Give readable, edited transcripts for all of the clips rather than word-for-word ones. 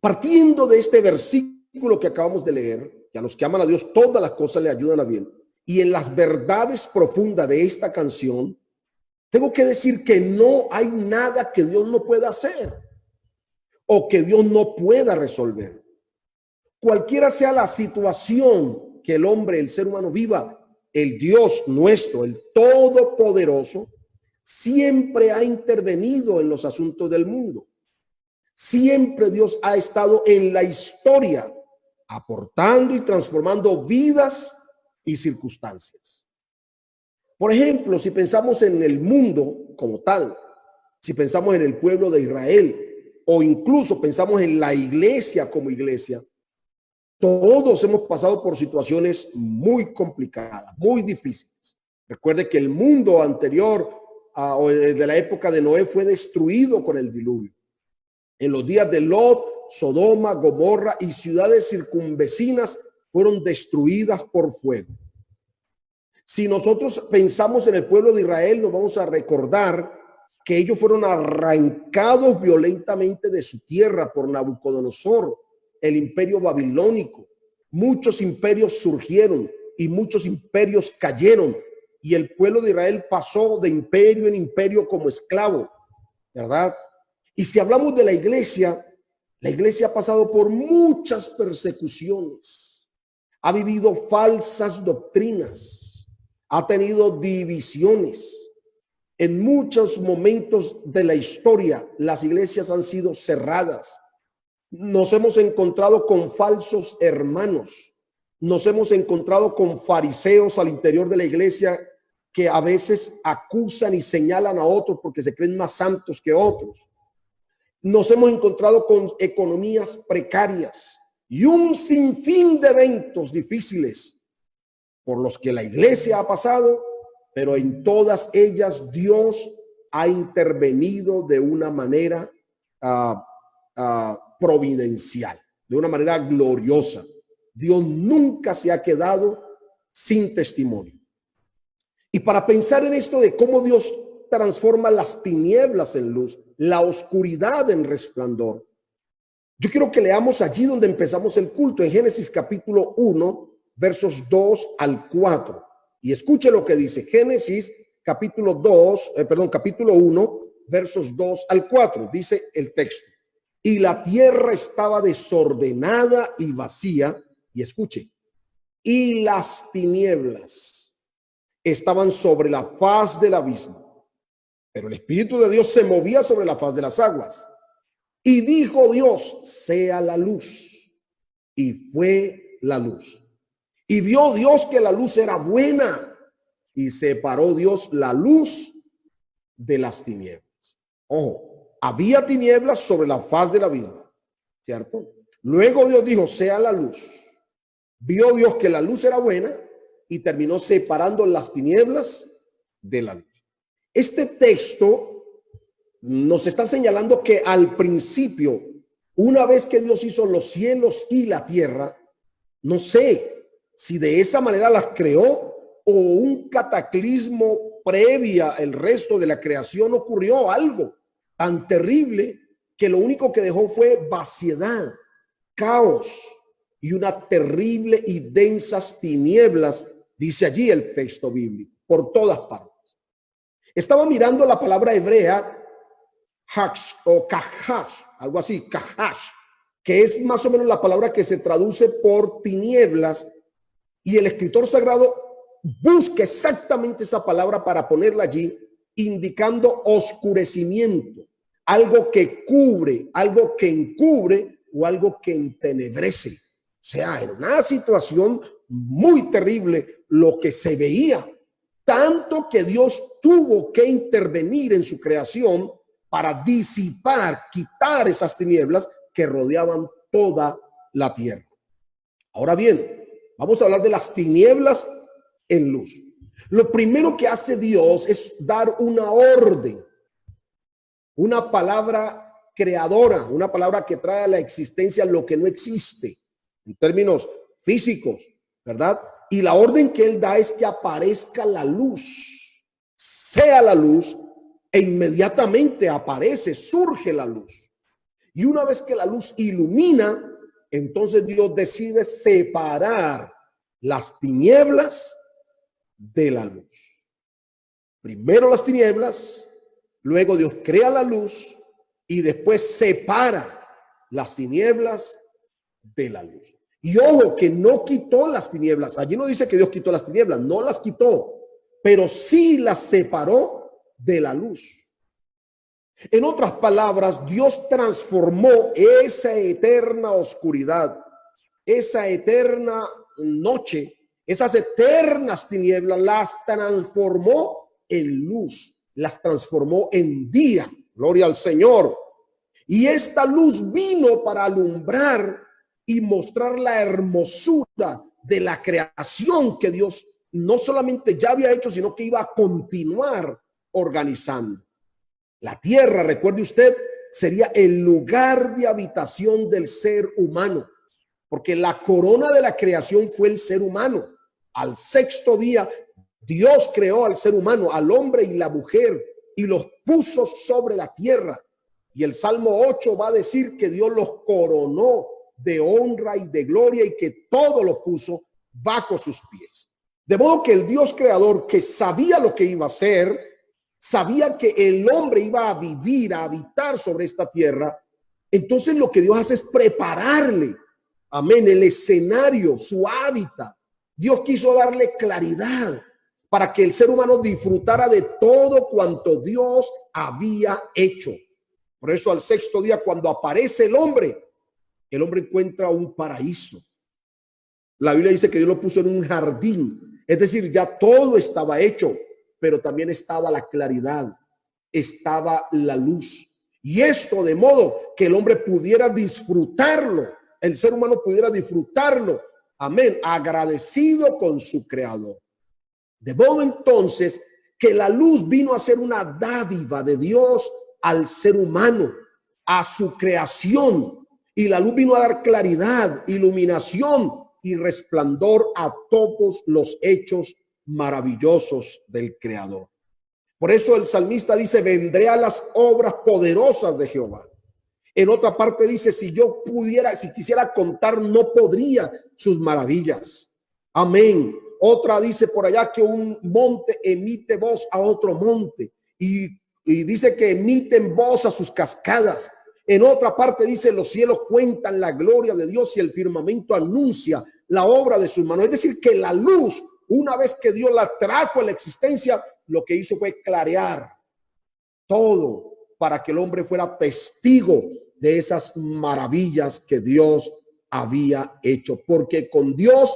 Partiendo de este versículo que acabamos de leer, que a los que aman a Dios todas las cosas le ayudan a bien, y en las verdades profundas de esta canción, tengo que decir que no hay nada que Dios no pueda hacer o que Dios no pueda resolver. Cualquiera sea la situación que el hombre, el ser humano viva, el Dios nuestro, el Todopoderoso, siempre ha intervenido en los asuntos del mundo. Siempre Dios ha estado en la historia, aportando y transformando vidas y circunstancias. Por ejemplo, si pensamos en el mundo como tal, si pensamos en el pueblo de Israel, o incluso pensamos en la iglesia como iglesia, todos hemos pasado por situaciones muy complicadas, muy difíciles. Recuerde que el mundo anterior o de la época de Noé fue destruido con el diluvio. En los días de Lot, Sodoma, Gomorra y ciudades circunvecinas fueron destruidas por fuego. Si nosotros pensamos en el pueblo de Israel, nos vamos a recordar que ellos fueron arrancados violentamente de su tierra por Nabucodonosor, el imperio babilónico. Muchos imperios surgieron y muchos imperios cayeron, y el pueblo de Israel pasó de imperio en imperio como esclavo, ¿verdad? Y si hablamos de la iglesia ha pasado por muchas persecuciones, ha vivido falsas doctrinas, ha tenido divisiones. En muchos momentos de la historia, las iglesias han sido cerradas. Nos hemos encontrado con falsos hermanos. Nos hemos encontrado con fariseos al interior de la iglesia que a veces acusan y señalan a otros porque se creen más santos que otros. Nos hemos encontrado con economías precarias y un sinfín de eventos difíciles por los que la iglesia ha pasado, pero en todas ellas Dios ha intervenido de una manera providencial, de una manera gloriosa. Dios nunca se ha quedado sin testimonio. Y para pensar en esto de cómo Dios transforma las tinieblas en luz, la oscuridad en resplandor, yo quiero que leamos allí donde empezamos el culto, en Génesis capítulo 1, versos 2 al 4. Y escuche lo que dice Génesis capítulo 1, versos 2 al 4. Dice el texto: y la tierra estaba desordenada y vacía, y escuche, y las tinieblas estaban sobre la faz del abismo, pero el Espíritu de Dios se movía sobre la faz de las aguas. Y dijo Dios: sea la luz. Y fue la luz. Y vio Dios que la luz era buena, y separó Dios la luz de las tinieblas. Ojo, había tinieblas sobre la faz del abismo, ¿cierto? Luego Dios dijo: sea la luz. Vio Dios que la luz era buena y terminó separando las tinieblas de la luz. Este texto nos está señalando que al principio, una vez que Dios hizo los cielos y la tierra, no sé si de esa manera las creó o un cataclismo previa el resto de la creación ocurrió algo tan terrible que lo único que dejó fue vaciedad, caos y una terrible y densas tinieblas, dice allí el texto bíblico, por todas partes. Estaba mirando la palabra hebrea hash o kahash, algo así, kahash, que es más o menos la palabra que se traduce por tinieblas, y el escritor sagrado busca exactamente esa palabra para ponerla allí, indicando oscurecimiento, algo que cubre, algo que encubre o algo que entenebrece. O sea, era una situación muy terrible lo que se veía, tanto que Dios tuvo que intervenir en su creación para disipar, quitar esas tinieblas que rodeaban toda la tierra. Ahora bien, vamos a hablar de las tinieblas en luz. Lo primero que hace Dios es dar una orden, una palabra creadora, una palabra que trae a la existencia lo que no existe en términos físicos, ¿verdad? Y la orden que él da es que aparezca la luz, sea la luz, e inmediatamente aparece, surge la luz. Y una vez que la luz ilumina, entonces Dios decide separar las tinieblas de la luz. Primero las tinieblas, luego Dios crea la luz y después separa las tinieblas de la luz. Y ojo, que no quitó las tinieblas. Allí no dice que Dios quitó las tinieblas, no las quitó, pero sí las separó de la luz. En otras palabras, Dios transformó esa eterna oscuridad, esa eterna noche, esas eternas tinieblas, las transformó en luz, las transformó en día. Gloria al Señor. Y esta luz vino para alumbrar y mostrar la hermosura de la creación que Dios no solamente ya había hecho, sino que iba a continuar organizando. La tierra, recuerde usted, sería el lugar de habitación del ser humano, porque la corona de la creación fue el ser humano. Al sexto día, Dios creó al ser humano, al hombre y la mujer, y los puso sobre la tierra. Y el Salmo 8 va a decir que Dios los coronó de honra y de gloria y que todo lo puso bajo sus pies. De modo que el Dios creador, que sabía lo que iba a hacer, sabía que el hombre iba a vivir, a habitar sobre esta tierra. Entonces lo que Dios hace es prepararle, amén, el escenario, su hábitat. Dios quiso darle claridad para que el ser humano disfrutara de todo cuanto Dios había hecho. Por eso al sexto día, cuando aparece el hombre encuentra un paraíso. La Biblia dice que Dios lo puso en un jardín, es decir, ya todo estaba hecho, pero también estaba la claridad, estaba la luz. Y esto de modo que el hombre pudiera disfrutarlo, el ser humano pudiera disfrutarlo, amén, agradecido con su creador. De modo entonces que la luz vino a ser una dádiva de Dios al ser humano, a su creación. Y la luz vino a dar claridad, iluminación y resplandor a todos los hechos maravillosos del Creador. Por eso el salmista dice: vendré a las obras poderosas de Jehová. En otra parte dice: si yo pudiera, si quisiera contar, no podría sus maravillas. Amén. Otra dice por allá que un monte emite voz a otro monte y dice que emiten voz a sus cascadas. En otra parte dice: los cielos cuentan la gloria de Dios y el firmamento anuncia la obra de sus manos. Es decir, que la luz, una vez que Dios la trajo a la existencia, lo que hizo fue clarear todo para que el hombre fuera testigo de esas maravillas que Dios había hecho. Porque con Dios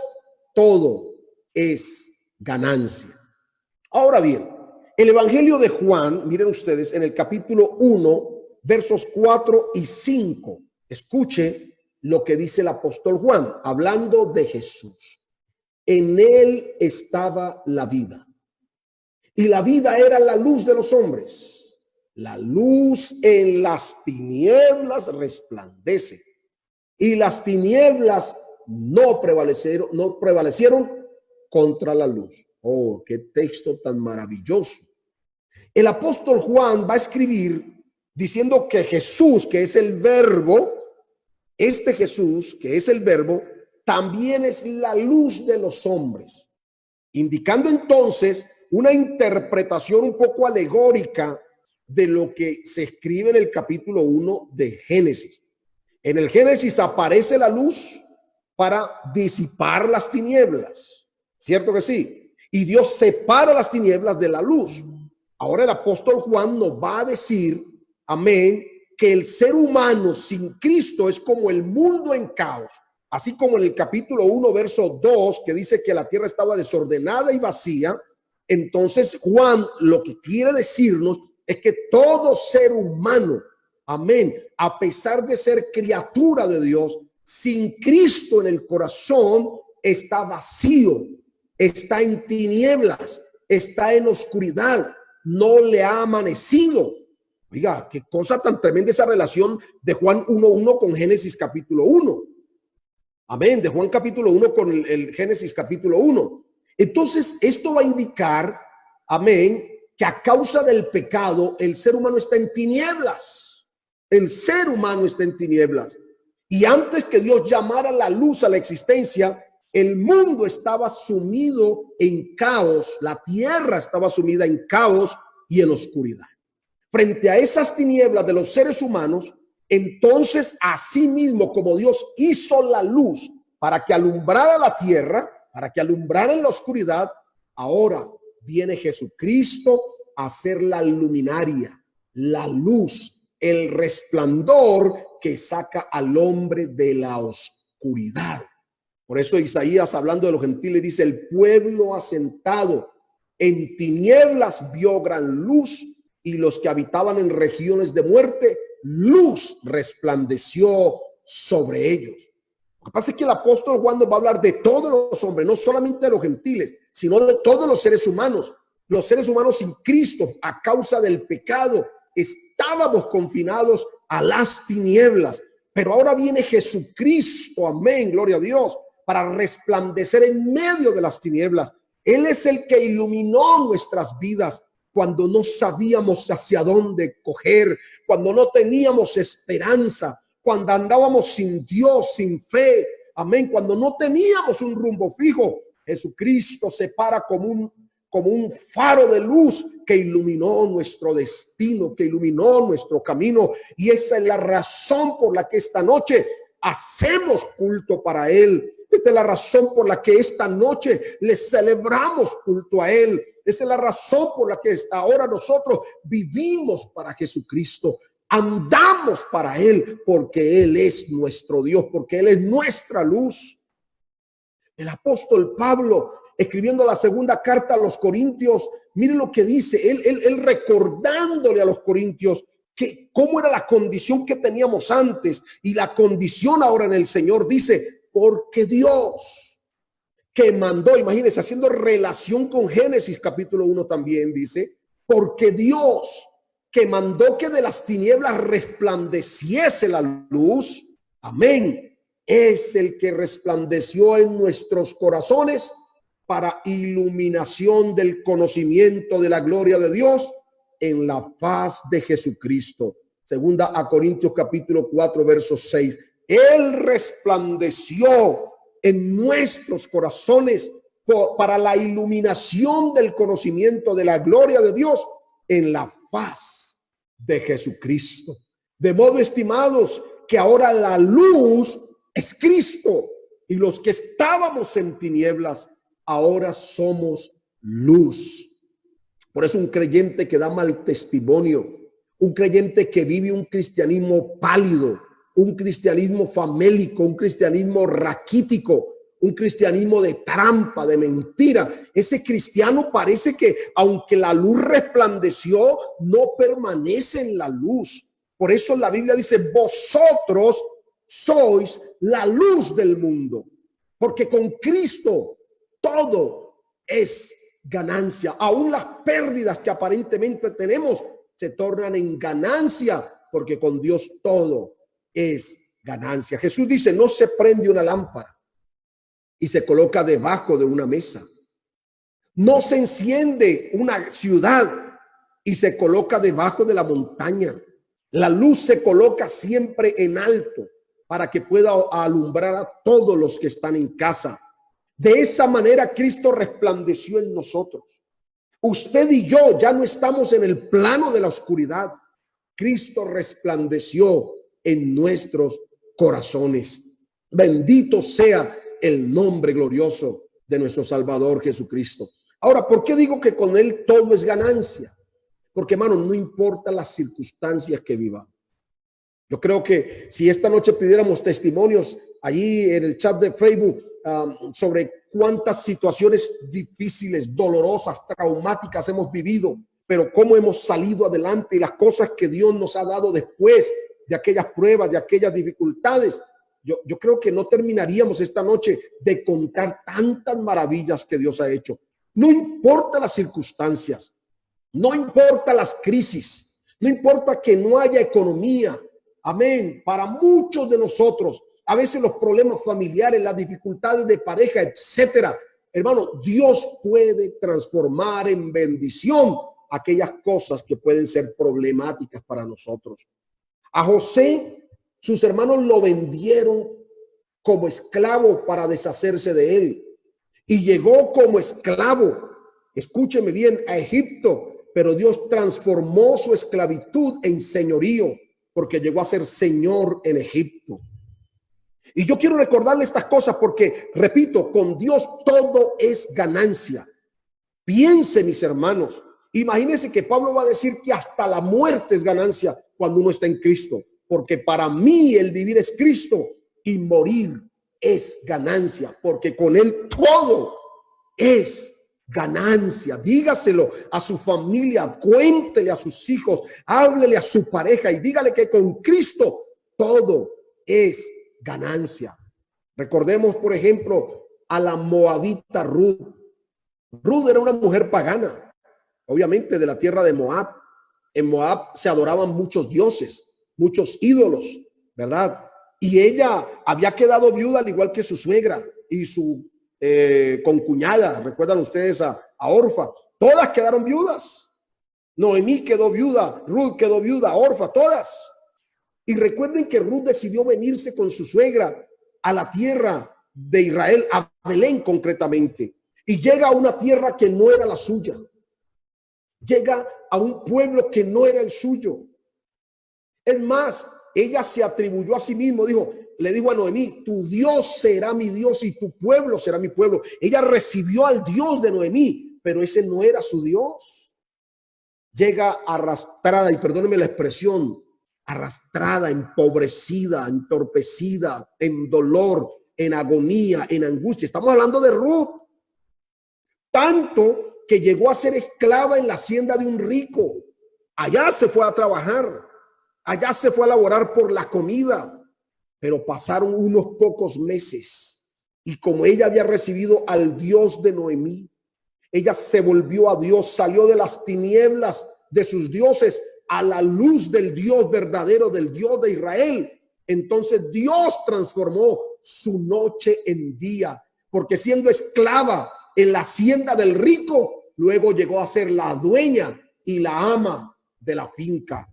todo es ganancia. Ahora bien, el Evangelio de Juan, miren ustedes, en el capítulo 1, versos 4 y 5, escuche lo que dice el apóstol Juan, hablando de Jesús. En él estaba la vida, y la vida era la luz de los hombres. La luz en las tinieblas resplandece, y las tinieblas no prevalecieron contra la luz. Oh, qué texto tan maravilloso. El apóstol Juan va a escribir diciendo que Jesús, que es el verbo, este Jesús, que es el verbo, también es la luz de los hombres, indicando entonces una interpretación un poco alegórica de lo que se escribe en el capítulo 1 de Génesis. En el Génesis aparece la luz para disipar las tinieblas, ¿cierto que sí? Y Dios separa las tinieblas de la luz. Ahora el apóstol Juan nos va a decir, amén, que el ser humano sin Cristo es como el mundo en caos. Así como en el capítulo 1, verso 2, que dice que la tierra estaba desordenada y vacía. Entonces Juan lo que quiere decirnos es que todo ser humano, amén, a pesar de ser criatura de Dios, sin Cristo en el corazón, está vacío, está en tinieblas, está en oscuridad, no le ha amanecido. Oiga, qué cosa tan tremenda esa relación de Juan 1:1 con Génesis capítulo 1. Amén, de Juan capítulo 1 con el Génesis capítulo 1. Entonces, esto va a indicar, amén, que a causa del pecado, el ser humano está en tinieblas. El ser humano está en tinieblas. Y antes que Dios llamara la luz a la existencia, el mundo estaba sumido en caos. La tierra estaba sumida en caos y en oscuridad. Frente a esas tinieblas de los seres humanos, entonces, así mismo como Dios hizo la luz para que alumbrara la tierra, para que alumbrara en la oscuridad, ahora viene Jesucristo a ser la luminaria, la luz, el resplandor que saca al hombre de la oscuridad. Por eso Isaías, hablando de los gentiles, dice: el pueblo asentado en tinieblas vio gran luz, y los que habitaban en regiones de muerte, luz resplandeció sobre ellos. Lo que pasa es que el apóstol Juan nos va a hablar de todos los hombres, no solamente de los gentiles, sino de todos los seres humanos. Los seres humanos sin Cristo, a causa del pecado, estábamos confinados a las tinieblas. Pero ahora viene Jesucristo, amén, gloria a Dios, para resplandecer en medio de las tinieblas. Él es el que iluminó nuestras vidas cuando no sabíamos hacia dónde coger, cuando no teníamos esperanza, cuando andábamos sin Dios, sin fe, amén, cuando no teníamos un rumbo fijo. Jesucristo se para como un faro de luz que iluminó nuestro destino, que iluminó nuestro camino, y esa es la razón por la que esta noche hacemos culto para Él. Esta es la razón por la que esta noche le celebramos culto a Él. Esa es la razón por la que ahora nosotros vivimos para Jesucristo. Andamos para Él porque Él es nuestro Dios, porque Él es nuestra luz. El apóstol Pablo, escribiendo la segunda carta a los Corintios, miren lo que dice, él recordándole a los Corintios que cómo era la condición que teníamos antes y la condición ahora en el Señor. Dice: porque Dios que mandó, imagínense, haciendo relación con Génesis capítulo 1 también dice: porque Dios que mandó que de las tinieblas resplandeciese la luz, amén, es el que resplandeció en nuestros corazones para iluminación del conocimiento de la gloria de Dios en la faz de Jesucristo. Segunda a Corintios capítulo 4 verso 6. Él resplandeció en nuestros corazones para la iluminación del conocimiento de la gloria de Dios en la faz de Jesucristo. De modo, estimados, que ahora la luz es Cristo, y los que estábamos en tinieblas ahora somos luz. Por eso un creyente que da mal testimonio, un creyente que vive un cristianismo pálido, un cristianismo famélico, un cristianismo raquítico, un cristianismo de trampa, de mentira, ese cristiano parece que aunque la luz resplandeció, no permanece en la luz. Por eso la Biblia dice: vosotros sois la luz del mundo, porque con Cristo todo es ganancia. Aún las pérdidas que aparentemente tenemos se tornan en ganancia, porque con Dios todo es ganancia. Jesús dice: no se prende una lámpara y se coloca debajo de una mesa. No se enciende una ciudad y se coloca debajo de la montaña. La luz se coloca siempre en alto para que pueda alumbrar a todos los que están en casa. De esa manera Cristo resplandeció en nosotros. Usted y yo ya no estamos en el plano de la oscuridad. Cristo resplandeció en nuestros corazones. Bendito sea el nombre glorioso de nuestro Salvador Jesucristo. Ahora, ¿por qué digo que con Él todo es ganancia? Porque, hermano, no importa las circunstancias que vivamos. Yo creo que si esta noche pidiéramos testimonios allí en el chat de Facebook sobre cuántas situaciones difíciles, dolorosas, traumáticas hemos vivido, pero cómo hemos salido adelante y las cosas que Dios nos ha dado después de aquellas pruebas, de aquellas dificultades, yo creo que no terminaríamos esta noche de contar tantas maravillas que Dios ha hecho. No importa las circunstancias, no importa las crisis, no importa que no haya economía. Amén. Para muchos de nosotros, a veces los problemas familiares, las dificultades de pareja, etcétera. Hermano, Dios puede transformar en bendición aquellas cosas que pueden ser problemáticas para nosotros. A José, sus hermanos lo vendieron como esclavo para deshacerse de él. Y llegó como esclavo, escúcheme bien, a Egipto, pero Dios transformó su esclavitud en señorío, porque llegó a ser señor en Egipto. Y yo quiero recordarle estas cosas porque, repito, con Dios todo es ganancia. Piense, mis hermanos, imagínense que Pablo va a decir que hasta la muerte es ganancia cuando uno está en Cristo, porque para mí el vivir es Cristo y morir es ganancia, porque con él todo es ganancia. Dígaselo a su familia, cuéntele a sus hijos, háblele a su pareja y dígale que con Cristo todo es ganancia. Recordemos, por ejemplo, a la moabita Ruth. Ruth era una mujer pagana, obviamente de la tierra de Moab. En Moab se adoraban muchos dioses, muchos ídolos, ¿verdad? Y ella había quedado viuda al igual que su suegra y su concuñada. ¿Recuerdan ustedes a Orfa? Todas quedaron viudas. Noemí quedó viuda, Ruth quedó viuda, Orfa, todas. Y recuerden que Ruth decidió venirse con su suegra a la tierra de Israel, a Belén concretamente. Y llega a una tierra que no era la suya. Llega a un pueblo que no era el suyo. Es más, ella se atribuyó a sí mismo, le dijo a Noemí, tu Dios será mi Dios y tu pueblo será mi pueblo. Ella recibió al Dios de Noemí, pero ese no era su Dios. Llega arrastrada, y perdónenme la expresión, arrastrada, empobrecida, entorpecida, en dolor, en agonía, en angustia. Estamos hablando de Ruth. Tanto que llegó a ser esclava en la hacienda de un rico. Allá se fue a trabajar. Allá se fue a laborar por la comida. Pero pasaron unos pocos meses. Y como ella había recibido al Dios de Noemí, ella se volvió a Dios, salió de las tinieblas de sus dioses a la luz del Dios verdadero, del Dios de Israel. Entonces Dios transformó su noche en día, porque siendo esclava en la hacienda del rico, luego llegó a ser la dueña y la ama de la finca.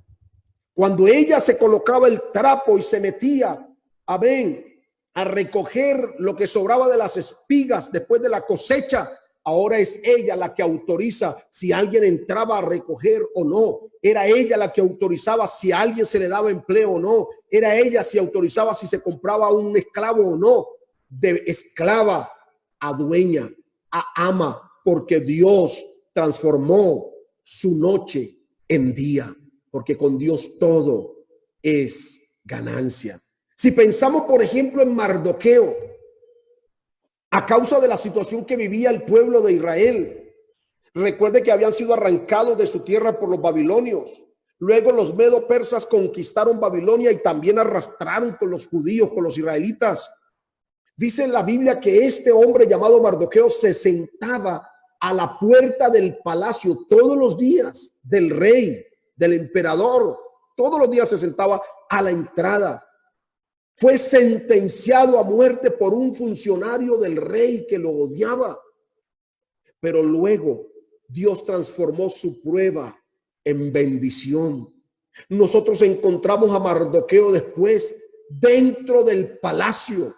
Cuando ella se colocaba el trapo y se metía a recoger lo que sobraba de las espigas después de la cosecha, ahora es ella la que autoriza si alguien entraba a recoger o no. Era ella la que autorizaba si a alguien se le daba empleo o no. Era ella si autorizaba si se compraba un esclavo o no. De esclava a dueña, a ama, porque Dios transformó su noche en día, porque con Dios todo es ganancia. Si pensamos, por ejemplo, en Mardoqueo, a causa de la situación que vivía el pueblo de Israel, recuerde que habían sido arrancados de su tierra por los babilonios. Luego los medo-persas conquistaron Babilonia y también arrastraron con los judíos, con los israelitas. Dice en la Biblia que este hombre llamado Mardoqueo se sentaba a la puerta del palacio todos los días del rey, del emperador. Todos los días se sentaba a la entrada. Fue sentenciado a muerte por un funcionario del rey que lo odiaba. Pero luego Dios transformó su prueba en bendición. Nosotros encontramos a Mardoqueo después dentro del palacio,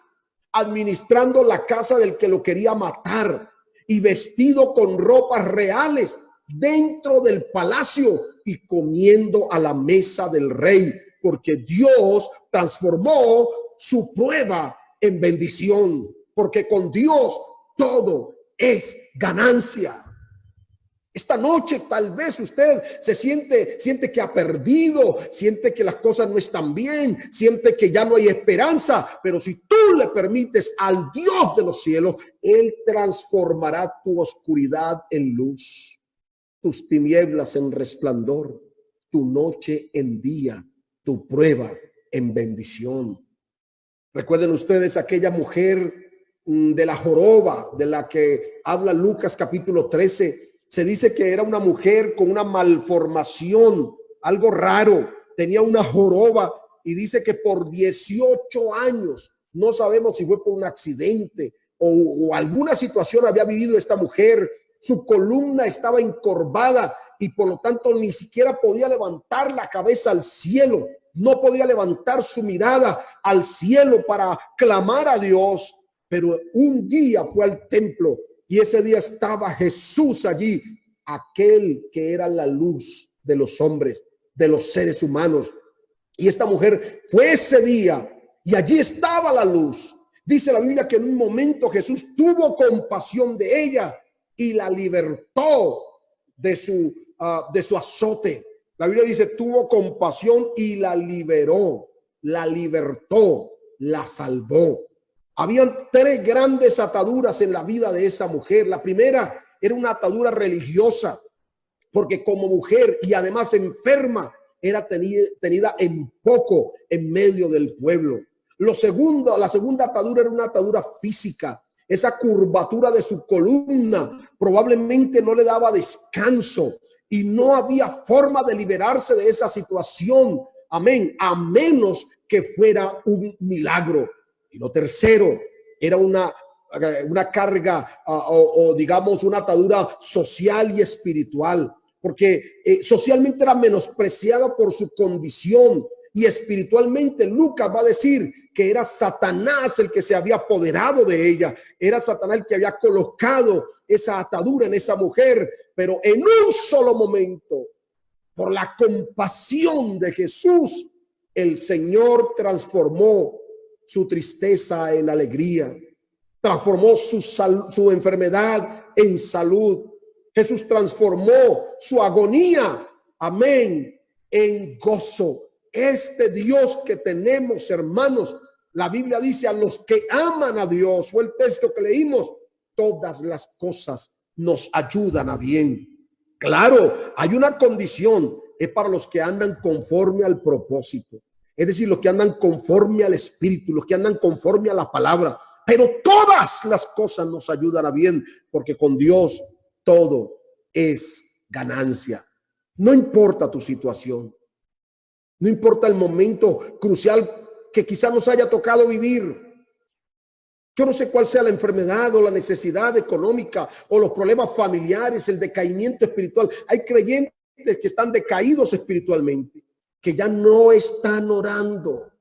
administrando la casa del que lo quería matar y vestido con ropas reales dentro del palacio y comiendo a la mesa del rey, porque Dios transformó su prueba en bendición, porque con Dios todo es ganancia. Esta noche tal vez usted se siente que ha perdido, siente que las cosas no están bien, siente que ya no hay esperanza, pero si tú le permites al Dios de los cielos, Él transformará tu oscuridad en luz, tus tinieblas en resplandor, tu noche en día, tu prueba en bendición. Recuerden ustedes aquella mujer de la joroba de la que habla Lucas capítulo 13. Se dice que era una mujer con una malformación, algo raro, tenía una joroba y dice que por 18 años, no sabemos si fue por un accidente o alguna situación había vivido esta mujer, su columna estaba encorvada y por lo tanto ni siquiera podía levantar la cabeza al cielo. no podía levantar su mirada al cielo para clamar a Dios, pero un día fue al templo y ese día estaba Jesús allí, aquel que era la luz de los hombres, de los seres humanos. Y esta mujer fue ese día y allí estaba la luz. Dice la Biblia que en un momento Jesús tuvo compasión de ella y la libertó de su azote. La Biblia dice, tuvo compasión y la liberó, la libertó, la salvó. Habían tres grandes ataduras en la vida de esa mujer. La primera era una atadura religiosa, porque como mujer y además enferma, era tenida en poco en medio del pueblo. La segunda atadura era una atadura física. Esa curvatura de su columna probablemente no le daba descanso y no había forma de liberarse de esa situación. Amén. A menos que fuera un milagro. Y lo tercero era una carga o digamos una atadura social y espiritual, porque socialmente era menospreciada por su condición y espiritualmente Lucas va a decir que era Satanás el que se había apoderado de ella, era Satanás el que había colocado esa atadura en esa mujer, pero en un solo momento, por la compasión de Jesús, el Señor transformó su tristeza en alegría, transformó su enfermedad en salud. Jesús transformó su agonía, amén, en gozo. Este Dios que tenemos, hermanos, la Biblia dice a los que aman a Dios, fue el texto que leímos, todas las cosas nos ayudan a bien. Claro, hay una condición, es para los que andan conforme al propósito, es decir, los que andan conforme al Espíritu, los que andan conforme a la palabra, pero todas las cosas nos ayudan a bien, porque con Dios todo es ganancia. No importa tu situación. No importa el momento crucial que quizás nos haya tocado vivir. Yo no sé cuál sea la enfermedad o la necesidad económica o los problemas familiares, el decaimiento espiritual. Hay creyentes que están decaídos espiritualmente, que ya no están orando.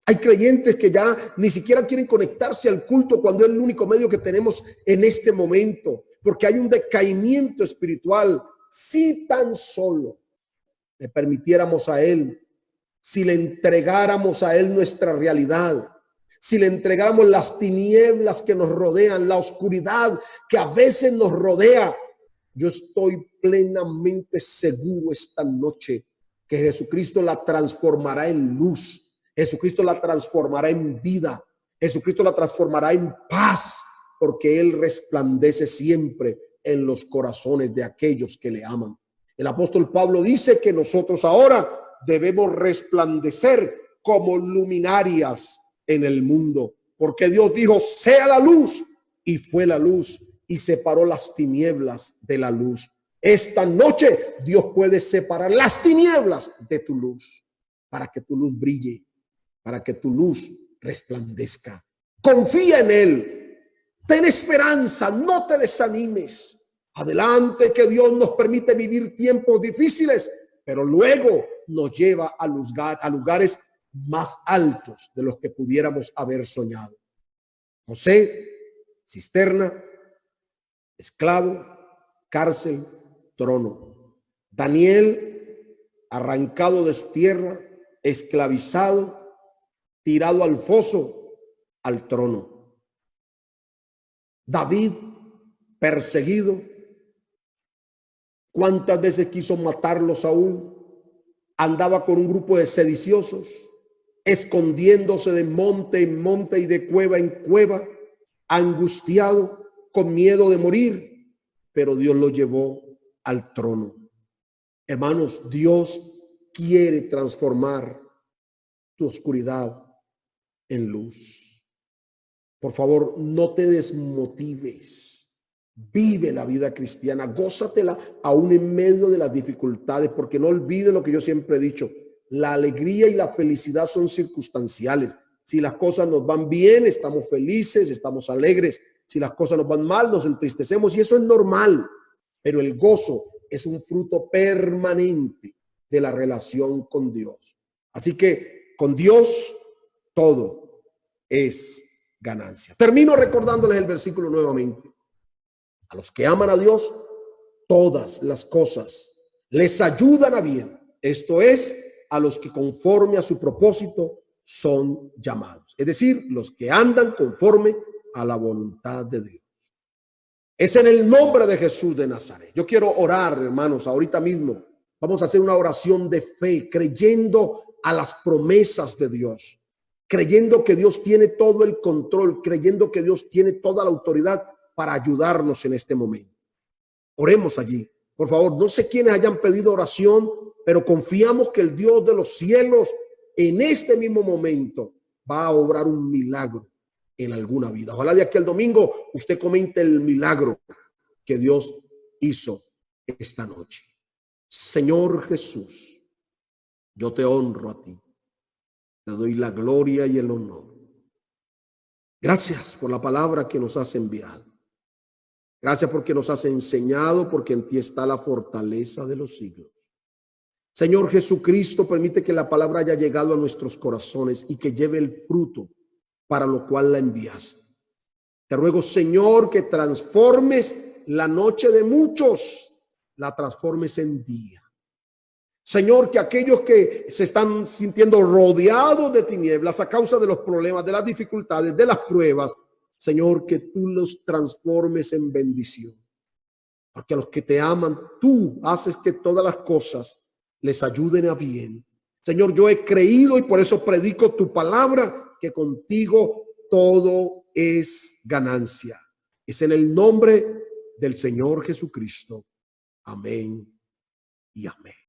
Hay creyentes que ya ni siquiera quieren conectarse al culto cuando es el único medio que tenemos en este momento, porque hay un decaimiento espiritual. Si tan solo le permitiéramos a Él, si le entregáramos a Él nuestra realidad, si le entregáramos las tinieblas que nos rodean, la oscuridad que a veces nos rodea, yo estoy plenamente seguro esta noche que Jesucristo la transformará en luz, Jesucristo la transformará en vida, Jesucristo la transformará en paz, porque Él resplandece siempre en los corazones de aquellos que le aman. El apóstol Pablo dice que nosotros ahora debemos resplandecer como luminarias en el mundo, porque Dios dijo, sea la luz, y fue la luz, y separó las tinieblas de la luz. Esta noche Dios puede separar las tinieblas de tu luz, para que tu luz brille, para que tu luz resplandezca. Confía en Él, ten esperanza, no te desanimes. Adelante, que Dios nos permite vivir tiempos difíciles, pero luego nos lleva a lugares más altos de los que pudiéramos haber soñado. José, cisterna, esclavo, cárcel, trono. Daniel, arrancado de su tierra, esclavizado, tirado al foso, al trono. David, perseguido. ¿Cuántas veces quiso matarlo Saúl? Andaba con un grupo de sediciosos, escondiéndose de monte en monte y de cueva en cueva, angustiado, con miedo de morir, pero Dios lo llevó al trono. Hermanos, Dios quiere transformar tu oscuridad en luz. Por favor, no te desmotives. Vive la vida cristiana, gózatela aún en medio de las dificultades, porque no olvides lo que yo siempre he dicho, la alegría y la felicidad son circunstanciales. Si las cosas nos van bien, estamos felices, estamos alegres. Si las cosas nos van mal, nos entristecemos y eso es normal, pero el gozo es un fruto permanente de la relación con Dios. Así que con Dios todo es ganancia. Termino recordándoles el versículo nuevamente. A los que aman a Dios, todas las cosas les ayudan a bien. Esto es, a los que conforme a su propósito son llamados. Es decir, los que andan conforme a la voluntad de Dios. Es en el nombre de Jesús de Nazaret. Yo quiero orar, hermanos, ahorita mismo. Vamos a hacer una oración de fe, creyendo a las promesas de Dios, creyendo que Dios tiene todo el control, creyendo que Dios tiene toda la autoridad para ayudarnos en este momento. Oremos allí. Por favor, no sé quiénes hayan pedido oración, pero confiamos que el Dios de los cielos en este mismo momento va a obrar un milagro en alguna vida. Ojalá de aquí al domingo usted comente el milagro que Dios hizo esta noche. Señor Jesús, yo te honro a ti. Te doy la gloria y el honor. Gracias por la palabra que nos has enviado. Gracias porque nos has enseñado, porque en ti está la fortaleza de los siglos. Señor Jesucristo, permite que la palabra haya llegado a nuestros corazones y que lleve el fruto para lo cual la enviaste. Te ruego, Señor, que transformes la noche de muchos, la transformes en día. Señor, que aquellos que se están sintiendo rodeados de tinieblas a causa de los problemas, de las dificultades, de las pruebas, Señor, que tú los transformes en bendición. Porque a los que te aman, tú haces que todas las cosas les ayuden a bien. Señor, yo he creído y por eso predico tu palabra, que contigo todo es ganancia. Es en el nombre del Señor Jesucristo. Amén y amén.